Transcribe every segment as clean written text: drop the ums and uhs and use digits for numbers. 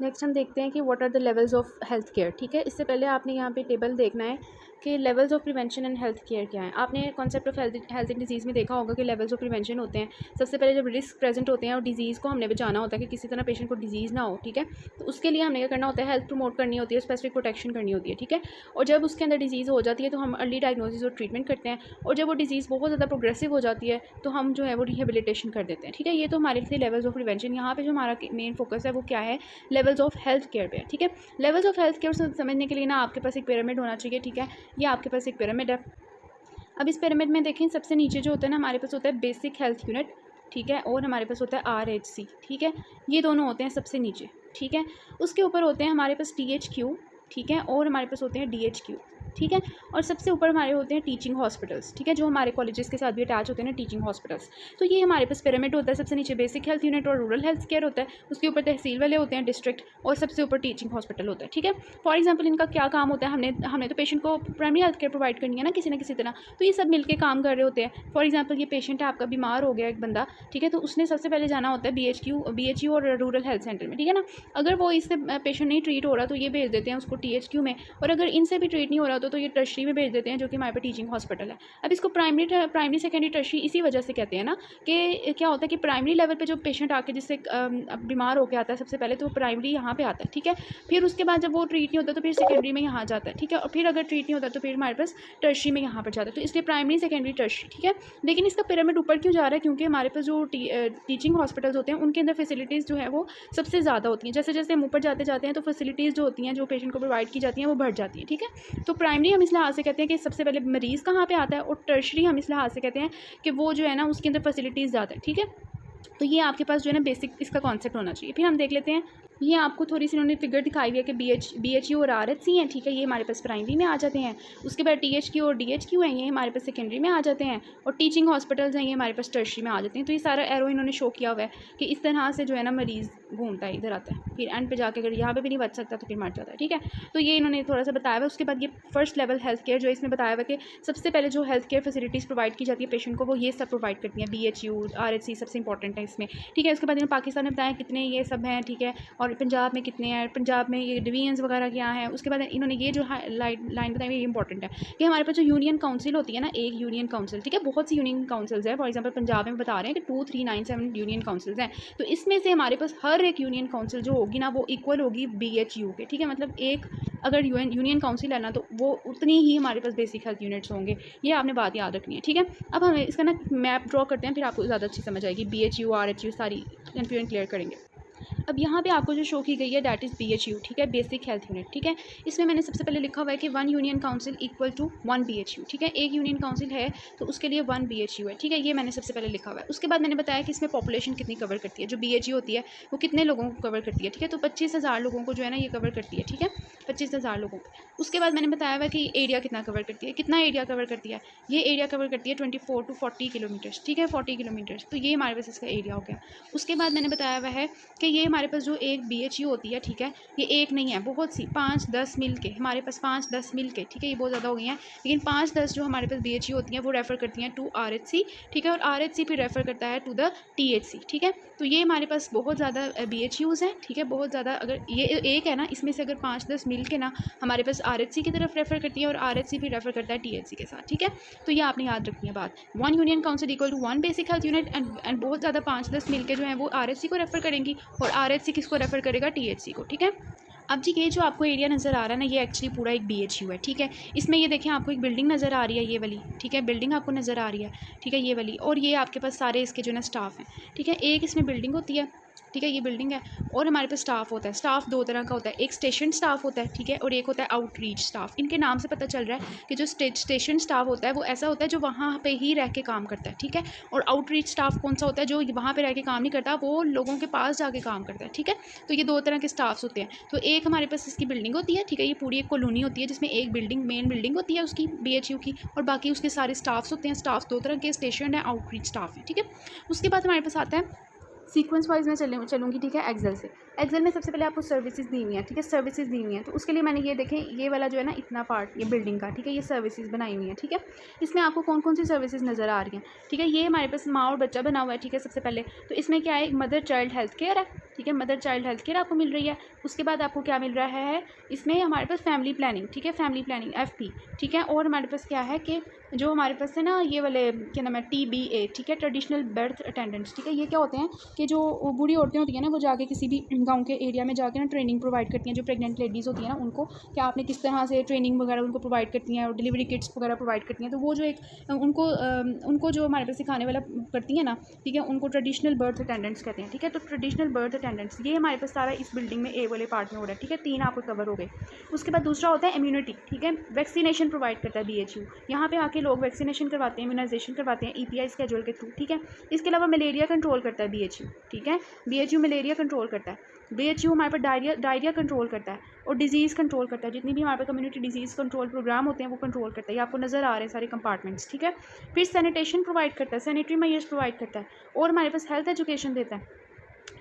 Next हम देखते हैं कि what are the levels of health care. ठीक है, इससे पहले आपने यहाँ पे टेबल देखना है कि levels of prevention and health care क्या है। आपने concept of health and disease में देखा होगा कि लेवल्स ऑफ प्रिवेंशन होते हैं। सबसे पहले जब रिस्क प्रेजेंट होते हैं और डिजीज़ को हमने बचाना होता है कि किसी तरह पेशेंट को डिजीज़ ना हो, ठीक है, तो उसके लिए हमने क्या करना होता है, हेल्थ प्रमोट करनी होती है, स्पेसिफिक प्रोटेक्शन करनी होती है, ठीक है। और जब उसके अंदर डिजीज़ हो जाती है तो हम अर्ली डायग्नोसिस और ट्रीटमेंट करते हैं, और जब वो डिजीज़ बहुत ज़्यादा प्रोग्रेसिव हो जाती है तो हम जो है वो रिहेबिलिटेशन कर देते हैं, ठीक है। ये तो हमारे थे लेवल्स ऑफ प्रिवेंशन। यहाँ पे जो हमारा मेन फोकस है वो क्या है, लेवल्स ऑफ हेल्थ केयर पे है, ठीक है। लेवल्स ऑफ हेल्थ केयर समझने के लिए ना आपके पास एक पिरामिड होना चाहिए, ठीक है। ये आपके पास एक पिरामिड है। अब इस पिरामिड में देखें, सबसे नीचे जो होता है ना हमारे पास होता है बेसिक हेल्थ यूनिट, ठीक है, और हमारे पास होता है RH-C, ठीक है। ये दोनों होते हैं सबसे नीचे, ठीक है। उसके ऊपर होते हैं हमारे पास THQ, ठीक है, और हमारे पास होते हैं DHQ, ठीक है। और सबसे ऊपर हमारे होते हैं टीचिंग हॉस्पिटल्स, ठीक है, जो हमारे कॉलेजेस के साथ भी अटैच होते हैं ना, टीचिंग हॉस्पिटल्स। तो ये हमारे पास पिरामिड होता है। सबसे नीचे बेसिक हेल्थ यूनिट और रूरल हेल्थ केयर होता है, उसके ऊपर तहसील वाले होते हैं, डिस्ट्रिक्ट, और सबसे ऊपर टीचिंग हॉस्पिटल होता है, ठीक है। फॉर एग्जाम्पल इनका क्या काम होता है, हमने तो पेशेंट को प्राइमरी हेल्थ केयर प्रोवाइड करनी है ना किसी न किसी तरह, तो ये सब मिलकर काम कर रहे होते हैं। फॉर एग्जाम्पल ये पेशेंट है आपका, बीमार हो गया एक बंदा, ठीक है, तो उसने सबसे पहले जाना होता है BHU और रूरल हेल्थ सेंटर में, ठीक है ना। अगर वो इससे पेशेंट नहीं ट्रीट हो रहा तो ये भेज देते हैं उसको THQ में, और अगर इनसे भी ट्रीट नहीं हो रहा तो ये टर्शरी में भेज देते हैं, जो कि हमारे पे टीचिंग हॉस्पिटल है। अब इसको प्राइमरी सेकेंडरी टर्शरी इसी वजह से कहते हैं ना, कि क्या होता है कि प्राइमरी लेवल पे जो पेशेंट आके जिससे बीमार होकर आता है सबसे पहले, तो वो प्राइमरी यहाँ पे आता है, ठीक है। फिर उसके बाद जब वो ट्रीट नहीं होता तो फिर सेकेंडरी में यहाँ जाता है, ठीक है, और फिर अगर ट्रीट नहीं होता तो फिर हमारे पास टर्शरी में यहाँ पर जाता है। तो इसलिए प्राइमरी सेकेंडरी टर्शरी, ठीक है। लेकिन इसका पिरामिड ऊपर क्यों जा रहा है, क्योंकि हमारे पास जो टीचिंग हॉस्पिटल्स होते हैं उनके अंदर फैसिलिटीज़ जो है वो सबसे ज़्यादा होती हैं। जैसे जैसे हम ऊपर जाते जाते हैं तो फैसिलिटीज़ जो होती हैं जो पेशेंट को प्रोवाइड की जाती हैं वो बढ़ जाती हैं, ठीक है। तो प्राइमरी हम इस लिहाज से कहते हैं कि सबसे पहले मरीज़ कहाँ पे आता है, और टर्शरी हम इस लिहाज से कहते हैं कि वो जो है ना उसके अंदर फैसिलिटीज़ ज़्यादा है, ठीक है। तो ये आपके पास जो है ना बेसिक इसका कॉन्सेप्ट होना चाहिए। फिर हम देख लेते हैं, ये आपको थोड़ी सी इन्होंने फिगर दिखाई हुई है कि BHU और RH-C हैं, ठीक है, ये हमारे पास प्राइमरी में आ जाते हैं। उसके बाद THQ और DHQ हैं, ये हमारे पास सेकेंडरी में आ जाते हैं, और टीचिंग हॉस्पिटल्स हैं, ये हमारे पास टर्शरी में आ जाते हैं। तो ये सारा एरो इन्होंने शो किया हुआ है कि इस तरह से जो है ना मरीज़ घूमता है, इधर आता है, फिर एंड पे जाकर अगर यहाँ पे भी नहीं बच सकता तो फिर मर जाता है, ठीक है। तो ये इन्होंने थोड़ा सा बताया हुआ है। उसके बाद ये फर्स्ट लेवल हेल्थ केयर जो इसमें बताया हुआ है कि सबसे पहले जो हेल्थ केयर फैसिलिटीज़ प्रोवाइड की जाती है पेशेंट को, वो ये सब प्रोवाइड करती हैं। BHU RH-C सबसे इंपॉर्टेंट है इसमें, ठीक है। उसके बाद इन्होंने पाकिस्तान में बताया कितने ये सब हैं, ठीक है, और पंजाब में कितने हैं, पंजाब में ये डिवीजन्स वगैरह क्या हैं। उसके बाद इन्होंने ये जो लाइन बताई है ये इंपॉर्टेंट है कि हमारे पास जो यूनियन काउंसिल होती है ना, एक यूनियन काउंसिल, ठीक है, बहुत सी यूनियन काउंसिल्स हैं। फॉर एग्जांपल पंजाब में बता रहे हैं कि 2397 यूनियन काउंसिल्स हैं, तो इसमें से हमारे पास हर एक यूनियन काउंसिल जो होगी ना वो इक्वल होगी BHU के, ठीक है। मतलब एक अगर यूनियन काउंसिल है ना तो वो उतनी ही हमारे पास बेसिक हेल्थ यूनिट्स होंगे। ये आपने बात याद रखनी है, ठीक है। अब हम इसका ना मैप ड्रॉ करते हैं, फिर आपको ज़्यादा अच्छी समझ आएगी। BHU RH-U सारी कन्फ्यूजन क्लियर करेंगे। अब यहाँ पे आपको जो शो की गई है दैट इज़ BHU, ठीक है, बेसिक हेल्थ यूनिट, ठीक है। इसमें मैंने सबसे पहले लिखा हुआ है कि 1 union council equal to 1 BHU, ठीक है। एक यूनियन काउंसिल है तो उसके लिए 1 BHU है, ठीक है, ये मैंने सबसे पहले लिखा हुआ है। उसके बाद मैंने बताया कि इसमें पॉपुलेशन कितनी कवर करती है, जो BHU होती है वो कितने लोगों को कवर करती है, ठीक है। तो 25,000 लोगों को जो है ना ये कवर करती है, ठीक है, 25,000 लोगों को। उसके बाद मैंने बताया हुआ कि एरिया कितना कवर करती है, कितना एरिया कवर करती है, ये एरिया कवर करती है 24 to 40 किलोमीटर्स, ठीक है, 40 किलोमीटर्स। तो ये हमारे पास इसका एरिया हो गया। उसके बाद मैंने बताया हुआ है कि ये हमारे पास जो एक BHU होती है, ठीक है, ये एक नहीं है, बहुत सी 5-10 मिल के हमारे पास 5-10 मिल के, ठीक है, ये बहुत ज़्यादा हो गई हैं, लेकिन 5-10 जो हमारे पास BHU होती हैं वो रेफ़र करती हैं टू RH-C, ठीक है, और RH-C फिर रेफ़र करता है टू द THC, ठीक है। तो ये हमारे पास बहुत ज़्यादा BHUs हैं, ठीक है, बहुत ज़्यादा। अगर ये एक है ना, इसमें से अगर 5-10 मिल के ना हमारे पास RH-C की तरफ रेफ़र करती है और RH-C फिर रेफ़र करता है THC के साथ, ठीक है। तो ये आपने याद रखनी है बात। 1 union council equal to 1 basic health unit and बहुत ज़्यादा 5-10 मिल के जो है वो RH-C को रेफ़र करेंगी, और RH-C किसको रेफ़र करेगा, THC को, ठीक है। अब जी ये जो आपको एरिया नज़र आ रहा है ना, ये एक्चुअली पूरा एक BHU है, ठीक है। इसमें ये देखें आपको एक बिल्डिंग नज़र आ रही है, ये वाली, ठीक है, बिल्डिंग आपको नज़र आ रही है, ठीक है, ये वाली, और ये आपके पास सारे इसके जो है ना स्टाफ हैं, ठीक है। एक इसमें बिल्डिंग होती है, ठीक है, ये बिल्डिंग है, और हमारे पास स्टाफ होता है। स्टाफ दो तरह का होता है, एक स्टेशन स्टाफ होता है, ठीक है, और एक होता है आउटरीच स्टाफ। इनके नाम से पता चल रहा है कि जो स्टेशन स्टाफ होता है वो ऐसा होता है जो वहाँ पे ही रह के काम करता है, ठीक है, और आउटरीच स्टाफ कौन सा होता है, जो वहाँ पे रह के काम नहीं करता, वो लोगों के पास जाके काम करता है, ठीक है। तो ये दो तरह के स्टाफ्स होते हैं। तो एक हमारे पास इसकी बिल्डिंग होती है, ठीक है, ये पूरी एक कॉलोनी होती है जिसमें एक बिल्डिंग, मेन बिल्डिंग होती है उसकी BHU की, और बाकी उसके सारे स्टाफ्स होते हैं। स्टाफ दो तरह के, स्टेशन है, आउटरीच स्टाफ है, ठीक है। उसके बाद हमारे पास आता है सीक्वेंस वाइज मैं चलूँगी, ठीक है। एक्सेल से, एक्सेल में सबसे पहले आपको सर्विसेज दी हुई हैं, ठीक है, सर्विसेज दी हुई हैं। तो उसके लिए मैंने ये देखें, ये वाला जो है ना इतना पार्ट ये बिल्डिंग का, ठीक है, ये सर्विसेज बनाई हुई हैं, ठीक है। इसमें आपको कौन कौन सी सर्विसेज नज़र आ रही हैं, ठीक है। ये हमारे पास माँ और बच्चा बना हुआ है, ठीक है। सबसे पहले तो इसमें क्या है, मदर चाइल्ड हेल्थ केयर है, ठीक है, मदर चाइल्ड हेल्थ केयर आपको मिल रही है। उसके बाद आपको क्या मिल रहा है, इसमें हमारे पास फैमिली प्लानिंग, ठीक है, फैमिली प्लानिंग FP, ठीक है। और हमारे पास क्या है कि जो हमारे पास है ना ये वाले क्या नाम है TBA, ठीक है, ट्रेडिशनल बर्थ अटेंडेंट्स, ठीक है। ये क्या होते हैं कि जो बूढ़ी औरतें होती हैं ना, वो जाके किसी भी गांव के एरिया में जाके ना ट्रेनिंग प्रोवाइड करती हैं, जो प्रेग्नेंट लेडीज़ होती हैं ना उनको, क्या आपने किस तरह से ट्रेनिंग वगैरह उनको प्रोवाइड करती हैं और डिलीवरी किट्स वगैरह प्रोवाइड करती हैं। तो वो जो एक उनको जो हमारे पास सिखाने वाला करती हैं ना, ठीक है, उनको ट्रेडिशनल बर्थ अटेंडेंट्स कहते हैं, ठीक है। तो ट्रेडिशनल बर्थ अटेंडेंट्स ये हमारे पास सारा इस बिल्डिंग में A वाले पार्ट में हो रहा है, ठीक है। 3 आपको कवर हो गए। उसके बाद दूसरा होता है इम्यूनिटी, ठीक है, वैक्सीनेशन प्रोवाइड करता है BHU। यहाँ पे आके लोग वैक्सीनेशन करवाते हैं, इम्यूनाइजेशन करवाते हैं EPI स्केड्यूल के थ्रू, ठीक है। इसके अलावा मलेरिया कंट्रोल करता है BHU, ठीक है, BHU मलेरिया कंट्रोल करता है। BHU हमारे पास डायरिया कंट्रोल करता है और डिजीज़ कंट्रोल करता है। जितनी भी हमारे पास कम्युनिटी डिजीज़ कंट्रोल प्रोग्राम होते हैं वो कंट्रोल करता है। ये आपको नज़र आ रहे हैं सारे कंपार्टमेंट्स, ठीक है। फिर सैनिटेशन प्रोवाइड करता है, सैनिटरी मेजर्स प्रोवाइड करता है और हमारे पास हेल्थ एजुकेशन देता है,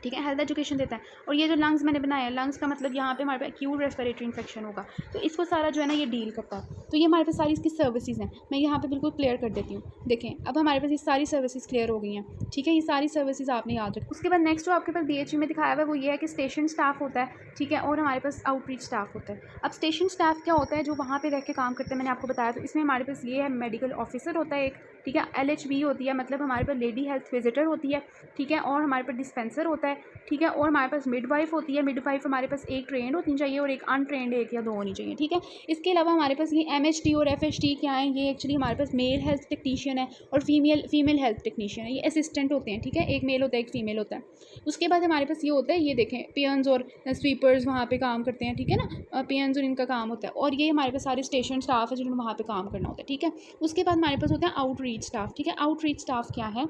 ठीक है, हेल्थ एजुकेशन देता है। और ये जो लंग्स मैंने बनाया है, लंग्स का मतलब यहाँ पे हमारे पास एक्यूट रेस्पिरेटरी इन्फेक्शन होगा, तो इसको सारा जो है ना ये डील करता है। तो ये हमारे पास सारी इसकी सर्विसेज हैं, मैं यहाँ पे बिल्कुल क्लियर कर देती हूँ। देखें, अब हमारे पास ये सारी सर्विसेज क्लियर हो गई हैं, ठीक है। ये सारी सर्विसेज आपने याद रखें। उसके बाद नेक्स्ट जो आपके पास BHU में दिखाया हुआ है वो ये है कि स्टेशन स्टाफ होता है, ठीक है, और हमारे पास आउटरीच स्टाफ होता है। अब स्टेशन स्टाफ क्या होता है, जो वहाँ पर रह के काम करते हैं, मैंने आपको बताया। तो इसमें हमारे पास ये है, मेडिकल ऑफिसर होता है एक, ठीक है, LHV होती है, मतलब हमारे पास लेडी हेल्थ विजिटर होती है, ठीक है, और हमारे पास डिस्पेंसर होता है, ठीक है, और हमारे पास मिडवाइफ होती है। मिडवाइफ हमारे पास एक ट्रेंड होनी चाहिए और एक अनट्रेंड 1 या 2 होनी चाहिए, ठीक है। इसके अलावा हमारे पास ये MHT और FHT क्या है, ये एक्चुअली हमारे पास मेल हेल्थ टेक्नीशियन है और फीमेल हेल्थ टेक्नीशियन है। ये असिस्टेंट होते हैं, ठीक है, एक मेल होता है एक फीमेल होता है। उसके बाद हमारे पास ये होता है, ये देखें, पियन्स और स्वीपर्स वहाँ पे काम करते हैं, ठीक है ना, पियन्स और इनका काम होता है। और ये हमारे पास सारे स्टेशन स्टाफ है जिन्होंने वहाँ पे काम करना होता है, ठीक है। उसके बाद हमारे पास होता है आउटरीच स्टाफ, ठीक है। आउटरीच स्टाफ क्या है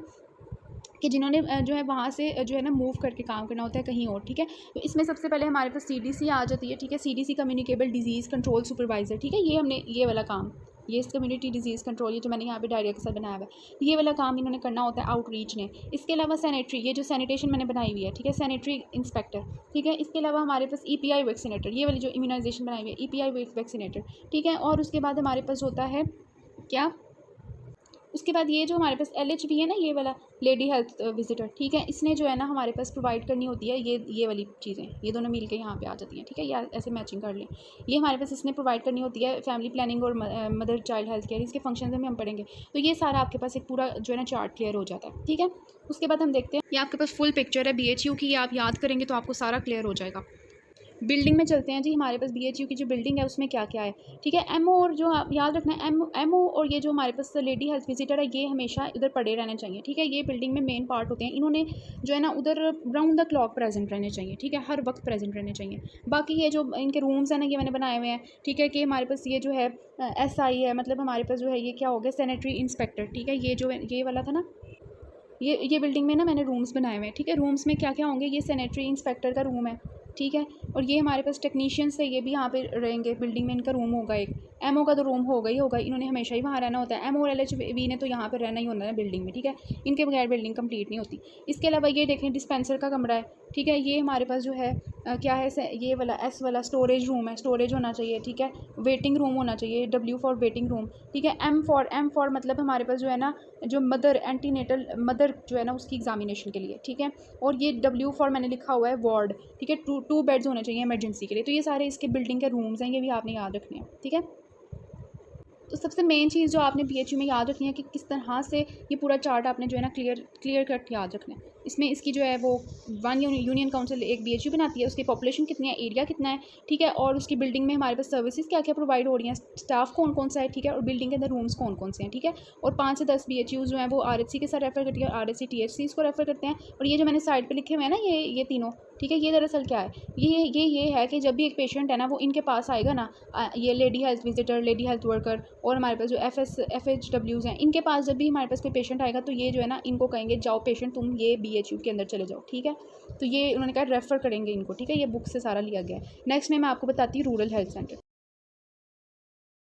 कि जिन्होंने जो है वहाँ से जो है ना मूव करके काम करना होता है कहीं और, ठीक है। तो इसमें सबसे पहले हमारे पास CDC आ जाती है, ठीक है, CDC communicable disease control supervisor, ठीक है। ये हमने ये वाला काम, ये इस कम्युनिटी डिजीज़ कंट्रोल, ये जो मैंने यहाँ पे डायरिया के साथ बनाया हुआ है, ये वाला काम इन्होंने करना होता है आउटरीच ने। इसके अलावा सैनिटरी, ये जो सैनिटेशन मैंने बनाई हुई है, ठीक है, सैनिटरी इंस्पेक्टर, ठीक है। इसके अलावा हमारे पास EPI वैक्सीनेटर, ये वाली जो इम्यूनाइजेशन बनाई हुई है EPI वैक्सीनेटर, ठीक है। और उसके बाद हमारे पास होता है क्या, उसके बाद ये जो हमारे पास LHV है ना, ये वाला लेडी हेल्थ विजिटर, ठीक है, इसने जो है ना हमारे पास प्रोवाइड करनी होती है ये वाली चीज़ें, ये दोनों मिल के यहाँ पे आ जाती हैं, ठीक है, या ऐसे मैचिंग कर लें। ये हमारे पास इसने प्रोवाइड करनी होती है फैमिली प्लानिंग और मदर चाइल्ड हेल्थ केयर, इसके फंक्शन में हम पढ़ेंगे। तो ये सारा आपके पास एक पूरा जो है ना चार्ट क्लियर हो जाता है, ठीक है। उसके बाद हम देखते हैं, ये आपके पास फुल पिक्चर है BHU की, ये आप याद करेंगे तो आपको सारा क्लियर हो जाएगा। बिल्डिंग में चलते हैं जी। हमारे पास BHU की जो बिल्डिंग है उसमें क्या क्या है, ठीक है। MO और जो आप याद रखना है, MO और ये जो हमारे पास लेडी हेल्थ विजिटर है, ये हमेशा इधर पड़े रहने चाहिए, ठीक है। ये बिल्डिंग में मेन पार्ट होते हैं, इन्होंने जो है ना उधर राउंड द क्लॉक प्रेजेंट रहने चाहिए, ठीक है, हर वक्त प्रेजेंट रहने चाहिए। बाकी ये जो इनके रूम्स हैं ना, ये मैंने बनाए हुए हैं, ठीक है, कि हमारे पास ये जो है SI है, मतलब हमारे पास जो है ये क्या हो गया, सैनिटरी इंस्पेक्टर, ठीक है। ये जो ये वाला था ना, ये बिल्डिंग में ना मैंने रूम्स बनाए हुए हैं, ठीक है। रूम्स में क्या क्या होंगे, ये सैनिटरी इंस्पेक्टर का रूम है, ठीक है। और ये हमारे पास टेक्नीशियंस है, ये भी यहाँ पे रहेंगे बिल्डिंग में, इनका रूम होगा एक। MO का तो रूम होगा ही होगा, इन्होंने हमेशा ही वहाँ रहना होता है। MO और LHV ने तो यहाँ पे रहना ही होना है बिल्डिंग में, ठीक है, इनके बगैर बिल्डिंग कंप्लीट नहीं होती। इसके अलावा ये देखें, डिस्पेंसर का कमरा है, ठीक है। ये हमारे पास जो है क्या है, ये वाला S वाला स्टोरेज रूम है, स्टोरेज होना चाहिए, ठीक है। वेटिंग रूम होना चाहिए, W फॉर वेटिंग रूम, ठीक है। M फॉर मतलब हमारे पास जो है ना जो मदर एंटीनेटल मदर जो है ना उसकी एग्जामिनेशन के लिए, ठीक है। और ये W फॉर मैंने लिखा हुआ है वार्ड, ठीक है, 2 बेड्स होने चाहिए इमरजेंसी के लिए। तो ये सारे इसके बिल्डिंग के रूम्स हैं, ये भी आपने याद रखने हैं, ठीक है। तो सबसे मेन चीज़ जो आपने BHU में याद रखनी है कि किस तरह से ये पूरा चार्ट आपने जो है ना क्लियर कट याद रखना है। इसमें इसकी जो है वो 1 यूनियन काउंसिल एक BHU बनाती है, उसकी पॉपुलेशन कितनी है, एरिया कितना है, ठीक है, और उसकी बिल्डिंग में हमारे पास सर्विसेज क्या क्या प्रोवाइड हो रही हैं, स्टाफ कौन कौन सा है, ठीक है, और बिल्डिंग के अंदर रूम्स कौन कौन से हैं, ठीक है। और 5 से 10 BHUs जो हैं वो RHC के साथ रेफर करती है, RHC THCs को रेफर करते हैं। और ये जो मैंने साइड पर लिखे हुए हैं ना, ये तीनों, ठीक है, ये दरअसल क्या है, ये है कि जब भी एक पेशेंट है ना वो इनके पास आएगा ना, ये lady health visitor, lady health worker और हमारे पास जो FHWs हैं, इनके पास जब भी हमारे पास कोई पेशेंट आएगा तो ये जो है ना इनको कहेंगे जाओ पेशेंट तुम ये BHU के अंदर चले जाओ, ठीक है। तो ये उन्होंने कहा रेफ़र करेंगे इनको, ठीक है, ये बुक से सारा लिया गया है। नेक्स्ट में मैं आपको बताती हूँ रूरल हेल्थ सेंटर।